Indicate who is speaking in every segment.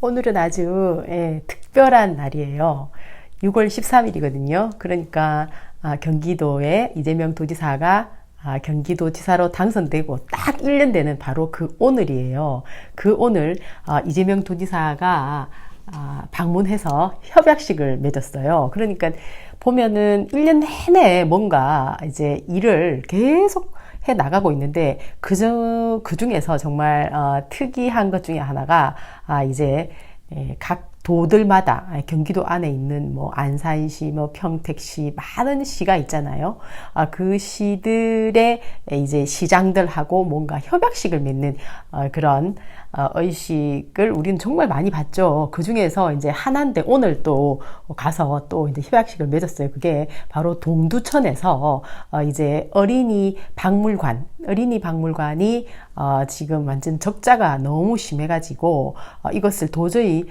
Speaker 1: 오늘은 아주 특별한 날이에요. 6월 13일이거든요. 그러니까 경기도의 이재명 도지사가 경기도지사로 당선되고 딱 1년 되는 바로 그 오늘이에요. 그 오늘 이재명 도지사가 방문해서 협약식을 맺었어요. 그러니까 보면은 1년 내내 뭔가 이제 일을 계속 해 나가고 있는데 그 중에서 정말 특이한 것 중에 하나가 이제 각 도들마다 경기도 안에 있는 뭐 안산시, 뭐 평택시 많은 시가 있잖아요. 그 시들의 이제 시장들하고 뭔가 협약식을 맺는 그런 의식을 우리는 정말 많이 봤죠. 그 중에서 이제 하나인데 오늘 또 가서 또 이제 협약식을 맺었어요. 그게 바로 동두천에서 이제 어린이 박물관이 지금 완전 적자가 너무 심해가지고 이것을 도저히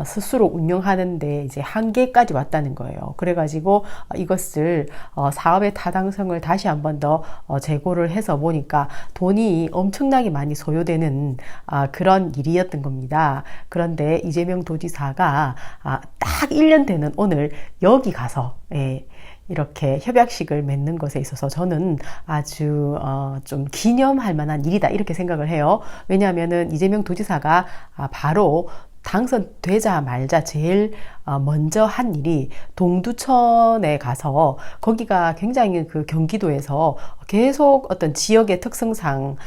Speaker 1: 스스로 운영하는데 이제 한계까지 왔다는 거예요. 그래가지고 이것을 사업의 타당성을 다시 한 번 더 재고를 해서 보니까 돈이 엄청나게 많이 소요되는 그런 일이었던 겁니다. 그런데 이재명 도지사가 딱 1년 되는 오늘 여기 가서 이렇게 협약식을 맺는 것에 있어서 저는 아주 좀 기념할 만한 일이다 이렇게 생각을 해요. 왜냐하면은 이재명 도지사가 바로 당선되자마자 제일 먼저 한 일이 동두천에 가서 거기가 굉장히 그 경기도에서 계속 어떤 지역의 특성상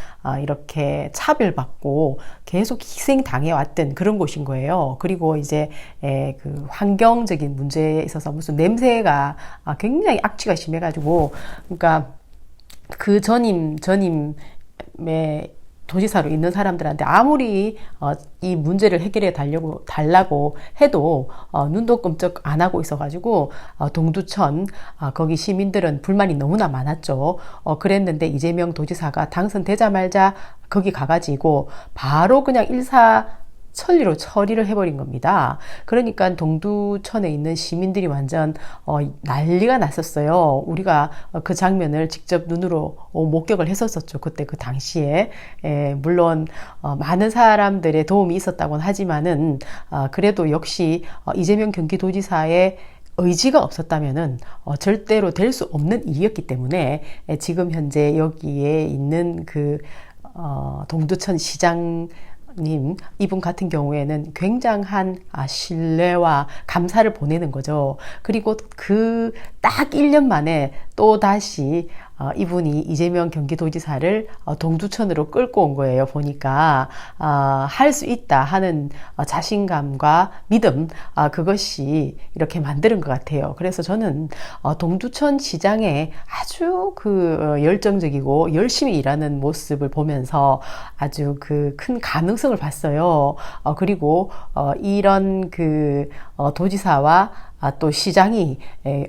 Speaker 1: 이렇게 차별받고 계속 희생당해 왔던 그런 곳인 거예요. 그리고 이제 그 환경적인 문제에 있어서 무슨 냄새가 굉장히 악취가 심해가지고 그러니까 그 전임의 도지사로 있는 사람들한테 아무리 이 문제를 해결해 달라고 해도 눈도 끔찍 안 하고 있어가지고 동두천 거기 시민들은 불만이 너무나 많았죠. 그랬는데 이재명 도지사가 당선되자마자 거기 가가지고 바로 그냥 일사천리로 처리를 해버린 겁니다. 그러니까 동두천에 있는 시민들이 완전 난리가 났었어요. 우리가 그 장면을 직접 눈으로 목격을 했었었죠. 그때 그 당시에 물론 많은 사람들의 도움이 있었다고는 하지만은 그래도 역시 이재명 경기도지사의 의지가 없었다면은 절대로 될 수 없는 일이었기 때문에 지금 현재 여기에 있는 그 동두천 시장 이분 같은 경우에는 굉장한 신뢰와 감사를 보내는 거죠. 그리고 그 딱 1년 만에 또 다시 이분이 이재명 경기도지사를 동두천으로 끌고 온 거예요. 보니까 할 수 있다 하는 자신감과 믿음 그것이 이렇게 만드는 것 같아요. 그래서 저는 동두천 시장에 아주 그 열정적이고 열심히 일하는 모습을 보면서 아주 그 큰 가능성을 봤어요. 그리고 이런 그 도지사와 또 시장이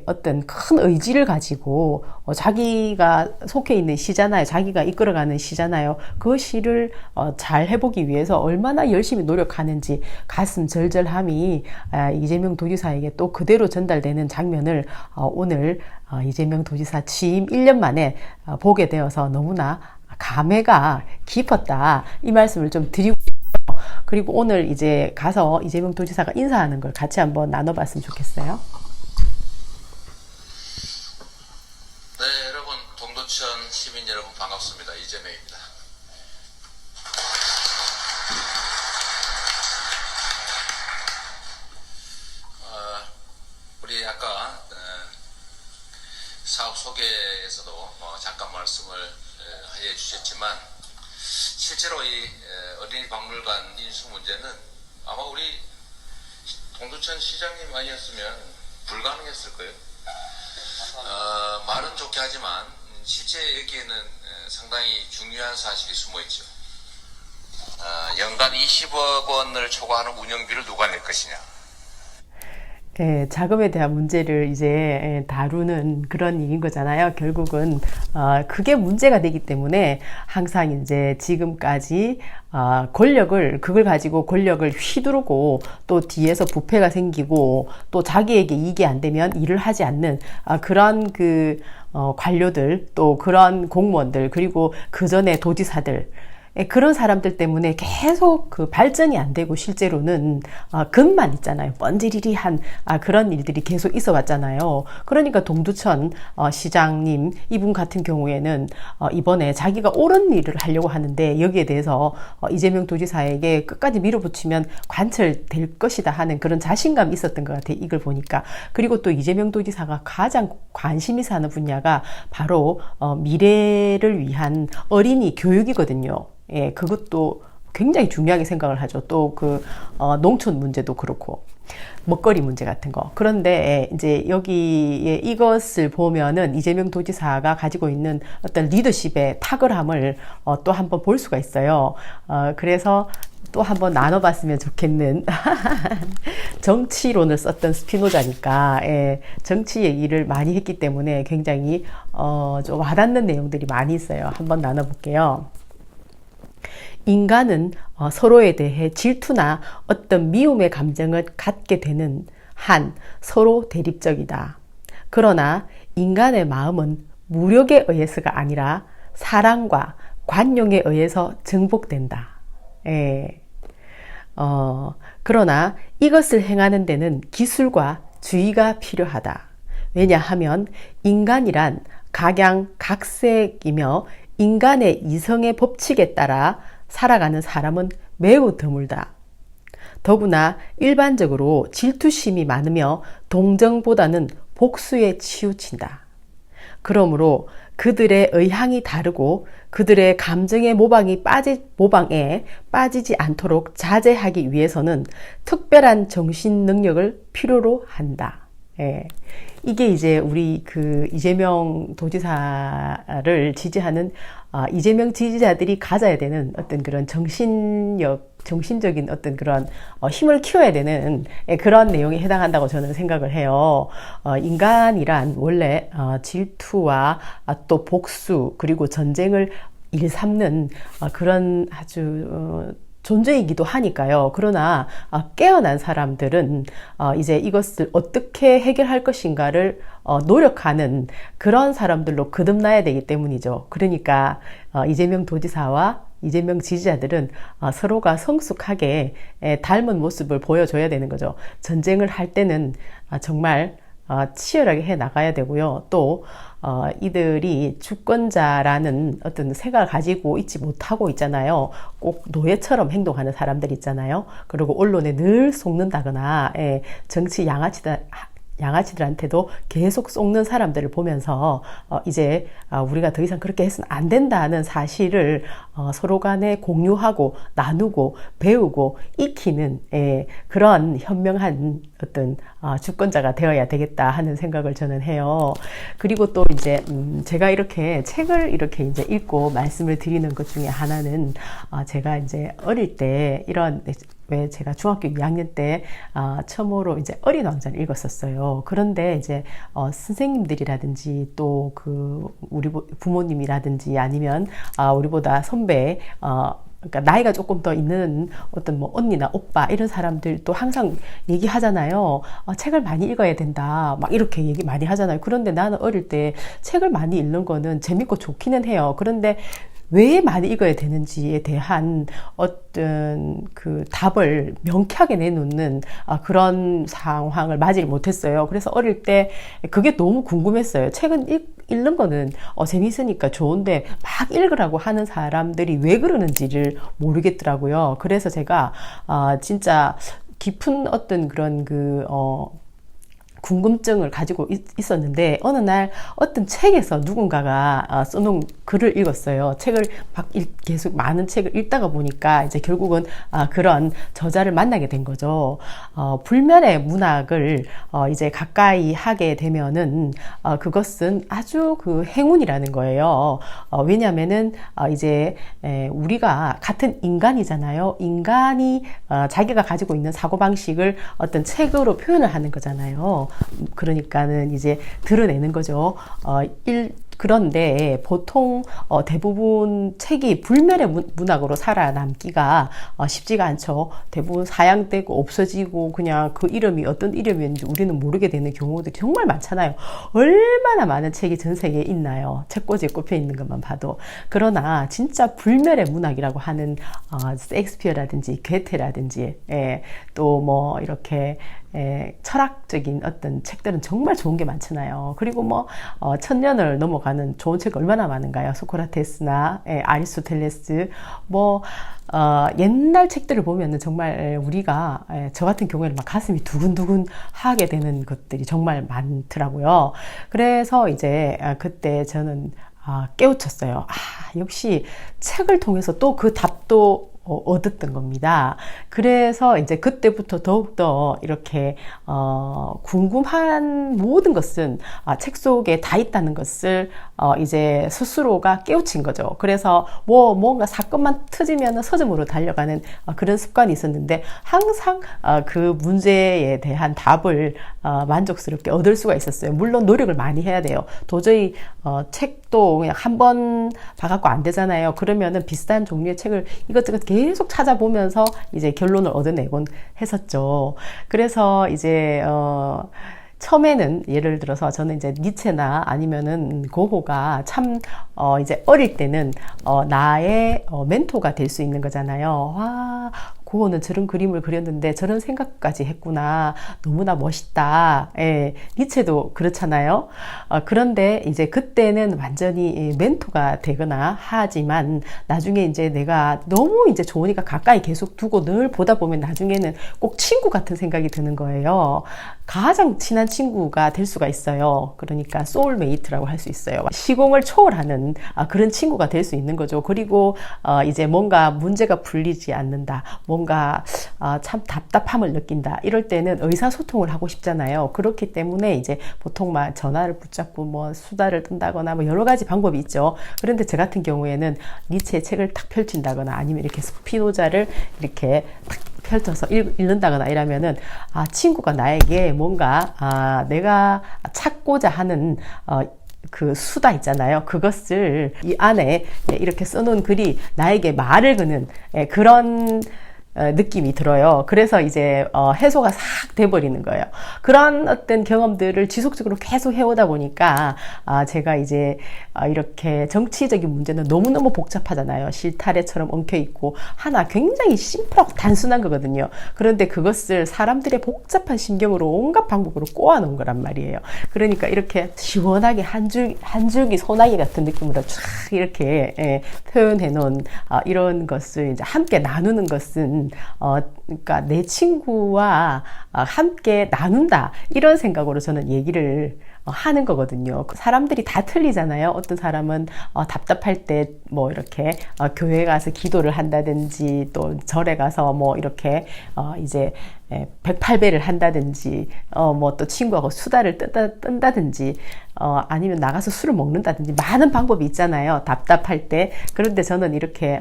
Speaker 1: 어떤 큰 의지를 가지고 자기가 속해 있는 시잖아요. 자기가 이끌어가는 시잖아요. 그 시를 잘 해보기 위해서 얼마나 열심히 노력하는지 가슴 절절함이 이재명 도지사에게 또 그대로 전달되는 장면을 오늘 이재명 도지사 취임 1년 만에 보게 되어서 너무나 감회가 깊었다. 이 말씀을 좀 드리고 그리고 오늘 이제 가서 이재명 도지사가 인사하는 걸 같이 한번 나눠봤으면 좋겠어요.
Speaker 2: 네, 여러분 동두천 시민 여러분 반갑습니다. 이재명입니다. 우리 아까 사업 소개에서도 잠깐 말씀을 해 주셨지만 실제로 이 어린이 박물관 인수 문제는 아마 우리 동두천 시장님 아니었으면 불가능했을 거예요. 말은 좋게 하지만 실제 여기에는 상당히 중요한 사실이 숨어 있죠. 연간 20억 원을 초과하는 운영비를 누가 낼 것이냐.
Speaker 1: 자금에 대한 문제를 이제 다루는 그런 얘기인 거잖아요. 결국은 그게 문제가 되기 때문에 항상 이제 지금까지 그걸 가지고 권력을 휘두르고 또 뒤에서 부패가 생기고 또 자기에게 이익이 안 되면 일을 하지 않는 그런 그 관료들 또 그런 공무원들 그리고 그 전에 도지사들 그런 사람들 때문에 계속 그 발전이 안 되고 실제로는 금만 있잖아요. 번지리리한 그런 일들이 계속 있어 왔잖아요. 그러니까 동두천 시장님 이분 같은 경우에는 이번에 자기가 옳은 일을 하려고 하는데 여기에 대해서 이재명 도지사에게 끝까지 밀어붙이면 관철될 것이다 하는 그런 자신감이 있었던 것 같아요. 이걸 보니까. 그리고 또 이재명 도지사가 가장 관심이 사는 분야가 바로 미래를 위한 어린이 교육이거든요. 예, 그것도 굉장히 중요하게 생각을 하죠. 또 농촌 문제도 그렇고. 먹거리 문제 같은 거. 그런데 이제 여기에 이것을 보면은 이재명 도지사가 가지고 있는 어떤 리더십의 탁월함을 또 한번 볼 수가 있어요. 그래서 또 한번 나눠봤으면 좋겠는 정치론을 썼던 스피노자니까 정치 얘기를 많이 했기 때문에 굉장히 좀 와닿는 내용들이 많이 있어요. 한번 나눠볼게요. 인간은 서로에 대해 질투나 어떤 미움의 감정을 갖게 되는 한 서로 대립적이다. 그러나 인간의 마음은 무력에 의해서가 아니라 사랑과 관용에 의해서 증복된다. 그러나 이것을 행하는 데는 기술과 주의가 필요하다. 왜냐하면 인간이란 각양각색이며 인간의 이성의 법칙에 따라 살아가는 사람은 매우 드물다. 더구나 일반적으로 질투심이 많으며 동정보다는 복수에 치우친다. 그러므로 그들의 의향이 다르고 그들의 감정의 모방에 빠지지 않도록 자제하기 위해서는 특별한 정신 능력을 필요로 한다. 이게 이제 우리 이재명 도지사를 지지하는 이재명 지지자들이 가져야 되는 어떤 그런 정신적인 어떤 그런 힘을 키워야 되는 그런 내용에 해당한다고 저는 생각을 해요. 인간이란 원래 질투와 또 복수 그리고 전쟁을 일삼는 그런 아주 존재이기도 하니까요. 그러나 깨어난 사람들은 이제 이것을 어떻게 해결할 것인가를 노력하는 그런 사람들로 거듭나야 되기 때문이죠. 그러니까 이재명 도지사와 이재명 지지자들은 서로가 성숙하게 닮은 모습을 보여줘야 되는 거죠. 전쟁을 할 때는 정말 치열하게 해 나가야 되고요. 또 이들이 주권자라는 어떤 생각을 가지고 있지 못하고 있잖아요. 꼭 노예처럼 행동하는 사람들 있잖아요. 그리고 언론에 늘 속는다거나 정치 양아치들한테도 계속 속는 사람들을 보면서 이제 우리가 더 이상 그렇게 해서는 안 된다는 사실을 서로 간에 공유하고 나누고 배우고 익히는 그런 현명한 어떤 주권자가 되어야 되겠다 하는 생각을 저는 해요. 그리고 또 이제 제가 이렇게 책을 이렇게 이제 읽고 말씀을 드리는 것 중에 하나는 제가 이제 어릴 때 왜 제가 중학교 2학년 때 처음으로 이제 어린 왕자를 읽었었어요. 그런데 이제 선생님들이라든지 또 우리 부모님이라든지 아니면 우리보다 선배 그러니까 나이가 조금 더 있는 어떤 뭐 언니나 오빠 이런 사람들도 항상 얘기하잖아요. 책을 많이 읽어야 된다. 막 이렇게 얘기 많이 하잖아요. 그런데 나는 어릴 때 책을 많이 읽는 거는 재밌고 좋기는 해요. 그런데 왜 많이 읽어야 되는지에 대한 어떤 답을 명쾌하게 내놓는 그런 상황을 맞이를 못했어요. 그래서 어릴 때 그게 너무 궁금했어요. 책은 읽는 거는 재밌으니까 좋은데 막 읽으라고 하는 사람들이 왜 그러는지를 모르겠더라고요. 그래서 제가 진짜 깊은 어떤 그런 궁금증을 가지고 있었는데 어느 날 어떤 책에서 누군가가 써놓은 글을 읽었어요. 책을 계속 많은 책을 읽다가 보니까 이제 결국은 그런 저자를 만나게 된 거죠. 불멸의 문학을 이제 가까이 하게 되면은 그것은 아주 행운이라는 거예요. 왜냐하면은 이제 우리가 같은 인간이잖아요. 인간이 자기가 가지고 있는 사고방식을 어떤 책으로 표현을 하는 거잖아요. 그러니까는 이제 드러내는 거죠. 그런데 보통 대부분 책이 불멸의 문학으로 살아남기가 쉽지가 않죠. 대부분 사양되고 없어지고 그냥 그 이름이 어떤 이름이었는지 우리는 모르게 되는 경우들이 정말 많잖아요. 얼마나 많은 책이 전 세계에 있나요? 책꽂이에 꼽혀 있는 것만 봐도. 그러나 진짜 불멸의 문학이라고 하는 셰익스피어라든지 괴테라든지 또 뭐 이렇게 철학적인 어떤 책들은 정말 좋은 게 많잖아요. 그리고 뭐 천년을 넘어가는 좋은 책 얼마나 많은가요? 소크라테스나 아리스토텔레스 뭐 옛날 책들을 보면은 정말 우리가 저 같은 경우에는 막 가슴이 두근두근 하게 되는 것들이 정말 많더라고요. 그래서 이제 그때 저는 깨우쳤어요. 역시 책을 통해서 또 그 답도 얻었던 겁니다. 그래서 이제 그때부터 더욱더 이렇게 궁금한 모든 것은 책 속에 다 있다는 것을 이제 스스로가 깨우친 거죠. 그래서 뭔가 사건만 터지면 서점으로 달려가는 그런 습관이 있었는데 항상 그 문제에 대한 답을 만족스럽게 얻을 수가 있었어요. 물론 노력을 많이 해야 돼요. 도저히 책도 그냥 한 번 봐갖고 안 되잖아요. 그러면은 비슷한 종류의 책을 이것저것 계속 찾아보면서 이제 결론을 얻어내곤 했었죠. 그래서 이제 처음에는 예를 들어서 저는 이제 니체나 아니면은 고고가 참 이제 어릴 때는 나의 멘토가 될 수 있는 거잖아요. 와, 고고는 저런 그림을 그렸는데 저런 생각까지 했구나. 너무나 멋있다. 니체도 그렇잖아요. 그런데 이제 그때는 완전히 멘토가 되거나 하지만 나중에 이제 내가 너무 이제 좋으니까 가까이 계속 두고 늘 보다 보면 나중에는 꼭 친구 같은 생각이 드는 거예요. 가장 친한 친구가 될 수가 있어요. 그러니까 소울메이트라고 할 수 있어요. 시공을 초월하는 그런 친구가 될 수 있는 거죠. 그리고 이제 뭔가 문제가 풀리지 않는다. 뭔가 참 답답함을 느낀다. 이럴 때는 의사소통을 하고 싶잖아요. 그렇기 때문에 이제 보통 막 전화를 붙잡고 뭐 수다를 떤다거나 뭐 여러 가지 방법이 있죠. 그런데 저 같은 경우에는 니체의 책을 탁 펼친다거나 아니면 이렇게 스피노자를 이렇게 탁 펼쳐서 읽는다거나 이러면은 친구가 나에게 뭔가 내가 찾고자 하는 그 수다 있잖아요. 그것을 이 안에 이렇게 써놓은 글이 나에게 말을 거는 그런 느낌이 들어요. 그래서 이제 해소가 싹 돼버리는 거예요. 그런 어떤 경험들을 지속적으로 계속 해오다 보니까 제가 이제 이렇게 정치적인 문제는 너무너무 복잡하잖아요. 실타래처럼 엉켜있고 하나 굉장히 심플하고 단순한 거거든요. 그런데 그것을 사람들의 복잡한 심경으로 온갖 방법으로 꼬아놓은 거란 말이에요. 그러니까 이렇게 시원하게 한 줄기 소나기 같은 느낌으로 쫙 이렇게 표현해 놓은 이런 것을 이제 함께 나누는 것은 그러니까 내 친구와 함께 나눈다 이런 생각으로 저는 얘기를 하는 거거든요. 사람들이 다 틀리잖아요. 어떤 사람은 답답할 때 뭐 이렇게 교회 가서 기도를 한다든지 또 절에 가서 뭐 이렇게 이제 108배를 한다든지 뭐 또 친구하고 수다를 뜬다든지 아니면 나가서 술을 먹는다든지 많은 방법이 있잖아요. 답답할 때. 그런데 저는 이렇게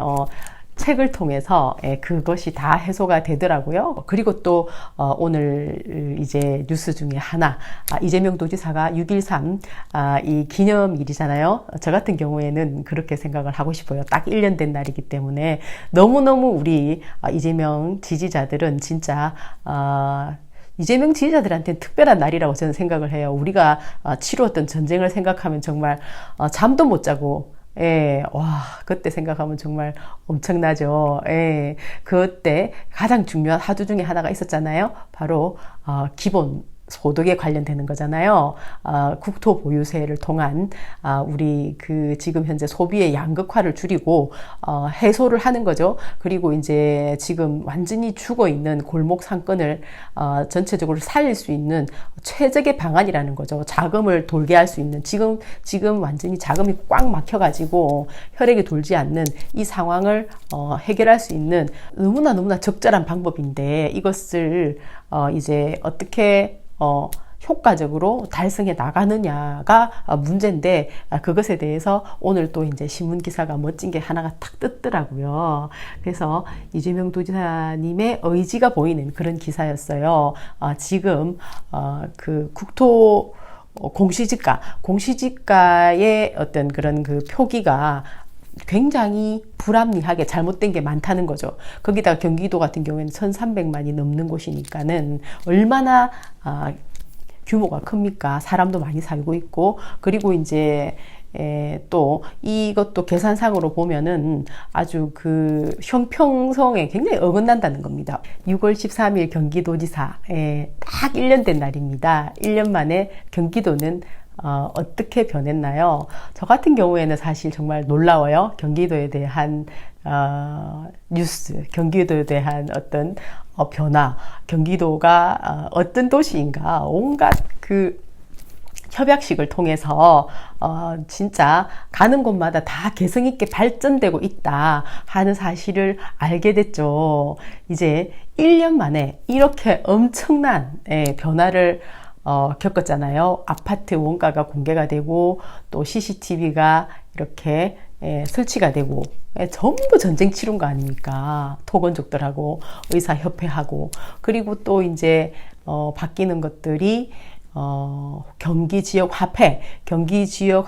Speaker 1: 책을 통해서 그것이 다 해소가 되더라고요. 그리고 또 오늘 이제 뉴스 중에 하나 이재명 도지사가 6.13 이 기념일이잖아요. 저 같은 경우에는 그렇게 생각을 하고 싶어요. 딱 1년 된 날이기 때문에 너무너무 우리 이재명 지지자들은 진짜 이재명 지지자들한테는 특별한 날이라고 저는 생각을 해요. 우리가 치루었던 전쟁을 생각하면 정말 잠도 못 자고 와, 그때 생각하면 정말 엄청나죠. 그때 가장 중요한 화두 중에 하나가 있었잖아요. 바로, 기본 소득에 관련되는 거잖아요. 국토 보유세를 통한 우리 그 지금 현재 소비의 양극화를 줄이고 해소를 하는 거죠. 그리고 이제 지금 완전히 죽어 있는 골목 상권을 전체적으로 살릴 수 있는 최적의 방안이라는 거죠. 자금을 돌게 할 수 있는 지금 완전히 자금이 꽉 막혀가지고 혈액이 돌지 않는 이 상황을 해결할 수 있는 너무나 적절한 방법인데 이것을 이제 어떻게 효과적으로 달성해 나가느냐가 문제인데 그것에 대해서 오늘 또 이제 신문 기사가 멋진 게 하나가 탁 떴더라고요. 그래서 이재명 도지사님의 의지가 보이는 그런 기사였어요. 지금 그 국토 공시지가의 어떤 그런 그 표기가 굉장히 불합리하게 잘못된 게 많다는 거죠. 거기다가 경기도 같은 경우에는 1,300만이 넘는 곳이니까는 얼마나 규모가 큽니까? 사람도 많이 살고 있고, 그리고 이제 또 이것도 계산상으로 보면은 아주 그 형평성에 굉장히 어긋난다는 겁니다. 6월 13일 경기도지사 딱 1년 된 날입니다. 1년 만에 경기도는 어떻게 변했나요? 저 같은 경우에는 사실 정말 놀라워요. 경기도에 대한 뉴스, 경기도에 대한 어떤 변화, 경기도가 어떤 도시인가, 온갖 그 협약식을 통해서 진짜 가는 곳마다 다 개성 있게 발전되고 있다 하는 사실을 알게 됐죠. 이제 1년 만에 이렇게 엄청난 변화를 겪었잖아요. 아파트 원가가 공개가 되고 또 CCTV가 이렇게 설치가 되고 전부 전쟁 치른 거 아닙니까? 토건족들하고 의사협회하고 그리고 또 이제 바뀌는 것들이 경기 지역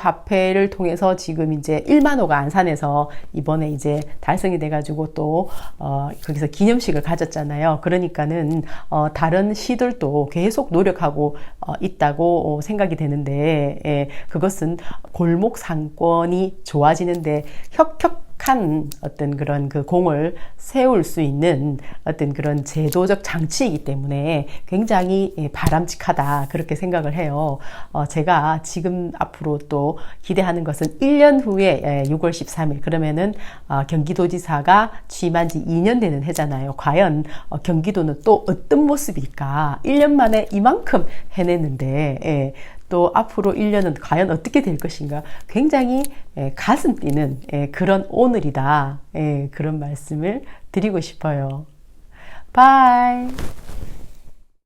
Speaker 1: 화폐를 통해서 지금 이제 1만 호가 안산에서 이번에 이제 달성이 돼가지고 또, 거기서 기념식을 가졌잖아요. 그러니까는, 다른 시들도 계속 노력하고, 있다고 생각이 되는데, 그것은 골목 상권이 좋아지는데 혁혁한 어떤 그런 그 공을 세울 수 있는 어떤 그런 제도적 장치이기 때문에 굉장히 바람직하다. 그렇게 생각을 해요. 제가 지금 앞으로 또 기대하는 것은 1년 후에 6월 13일 그러면은 경기도지사가 취임한 지 2년 되는 해잖아요. 과연 경기도는 또 어떤 모습일까? 1년 만에 이만큼 해냈는데 또 앞으로 1년은 과연 어떻게 될 것인가? 굉장히 가슴 뛰는 그런 오늘이다. 그런 말씀을 드리고 싶어요. 바이.